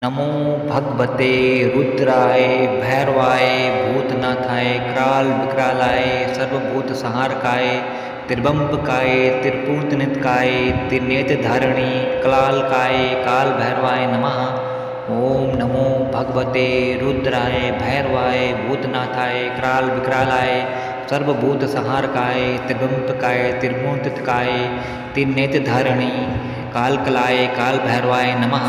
नमो भगवते रुद्राय भैरवाय भूतनाथाय क्राल विक्रालाय सर्वभूत संहारकाय त्रिबंबकाय त्रिपूतनितकाय त्रिनेत्र धारिणी कलालकाय काल भैरवाय नमः। ओम नमो भगवते रुद्राय भैरवाय भूतनाथाय क्राल विक्रालाय सर्वभूत संहारकाय त्रिबंबकाय त्रिपूतनितकाय त्रिनेत्र धारिणी कालकलाय काल भैरवाय नमः।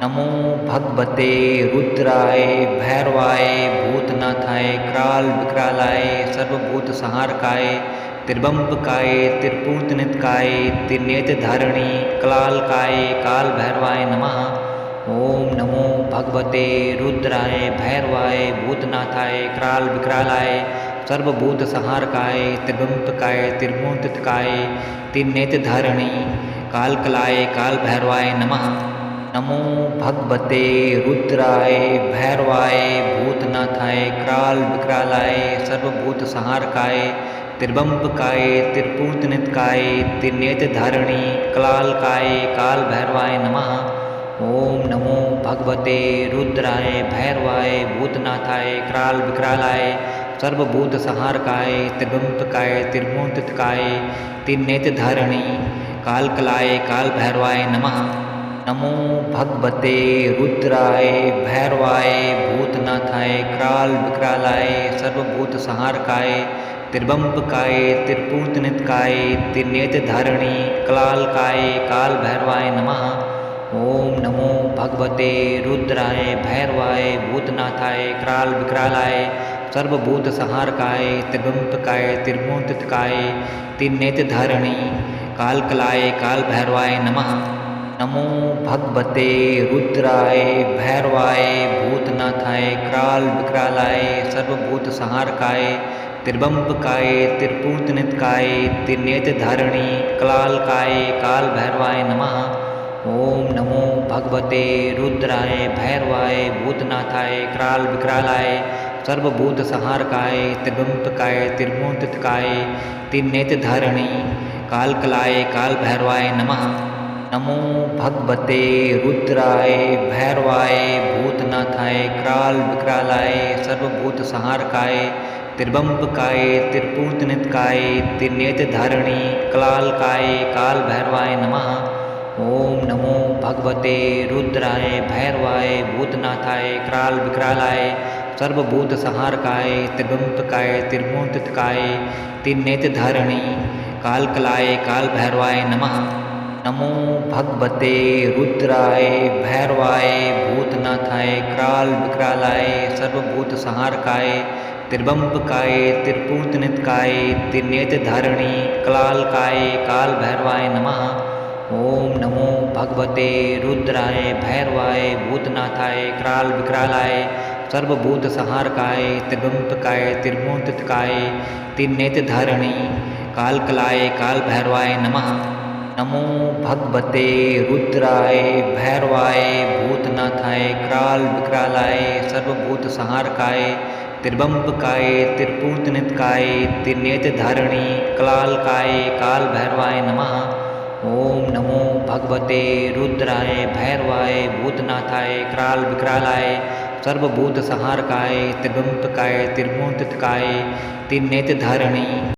नमो भगवते रुद्राय भैरवाय भूतनाथाय क्राल विक्रालाय सर्वभूत संहारकाय त्रिबंबकाय त्रिपूतनितकाय त्रिनेत्र धारिणी कलालकाय काल भैरवाय नमः। ओम नमो भगवते रुद्राय भैरवाय भूतनाथाय क्राल विक्रालाय सर्वभूत संहारकाय त्रिबंबकाय त्रिपूतनितकाय त्रिनेत्र धारिणी कालकलाय काल भैरवाय नमः। नमो भगवते रुद्राय भैरवाय भूतनाथाय क्राल विक्रालाय सर्वभूत संहारकाय त्रिबंबकाय त्रिपूतनितकाय त्रिनेत्र धारिणी कलालकाय काल भैरवाय नमः। ओम नमो भगवते रुद्राय भैरवाय भूतनाथाय क्राल विक्रालाय सर्वभूत संहारकाय त्रिबंबकाय त्रिपूतनितकाय त्रिनेत्र धारिणी कालकलाय काल भैरवाय नमः। नमो भगवते रुद्राय भैरवाय भूतनाथाय क्राल विक्रालाय सर्वभूत संहारकाय त्रिबंबकाय त्रिपूतनितकाय त्रिनेत्र धारिणी कलालकाय काल भैरवाय नमः। ओम नमो भगवते रुद्राय भैरवाय भूतनाथाय क्राल विक्रालाय सर्वभूत संहारकाय त्रिबंबकाय त्रिपूतनितकाय त्रिनेत्र धारिणी कालकलाय काल भैरवाय नमः। नमो भगवते रुद्राय भैरवाय भूतनाथाय क्राल विक्रालाय सर्वभूत संहारकाय त्रिबंबकाय त्रिपूतनितकाय त्रिनेत्र धारिणी कलालकाय काल भैरवाय नमः। ओम नमो भगवते रुद्राय भैरवाय भूतनाथाय क्राल विक्रालाय सर्वभूत संहारकाय त्रिबंबकाय त्रिपूतनितकाय त्रिनेत्र धारिणी कालकलाय काल भैरवाय नमः। नमो भगवते रुद्राय भैरवाय भूतनाथाय क्राल विक्रालाय सर्वभूत संहारकाय त्रिबंबकाय त्रिपूतनितकाय त्रिनेत्र धारिणी कलालकाय काल भैरवाय नमः। ओम नमो भगवते रुद्राय भैरवाय भूतनाथाय क्राल विक्रालाय सर्वभूत संहारकाय त्रिबंबकाय त्रिपूतनितकाय त्रिनेत्र धारिणी कालकलाय काल भैरवाय नमः। नमो भगवते रुद्राय भैरवाय भूतनाथाय क्राल विक्रालाय सर्वभूत संहारकाय त्रिबंबकाय त्रिपूतनितकाय त्रिनेत्र धारिणी कलालकाय काल भैरवाय नमः। ओम नमो भगवते रुद्राय भैरवाय भूतनाथाय क्राल विक्रालाय सर्वभूत संहारकाय त्रिबंबकाय त्रिपूतनितकाय त्रिनेत्र धारिणी कालकलाय काल भैरवाय नमः। नमो भगवते रुद्राय भैरवाय भूतनाथाय क्राल विक्रालाय सर्वभूत संहारकाय त्रिबंबकाय त्रिपूतनितकाय त्रिनेत्र धारिणी कलालकाय काल भैरवाय नमः। ओम नमो भगवते रुद्राय भैरवाय भूतनाथाय क्राल विक्रालाय सर्वभूत संहारकाय त्रिबंबकाय त्रिपूतनितकाय त्रिनेत्र धारिणी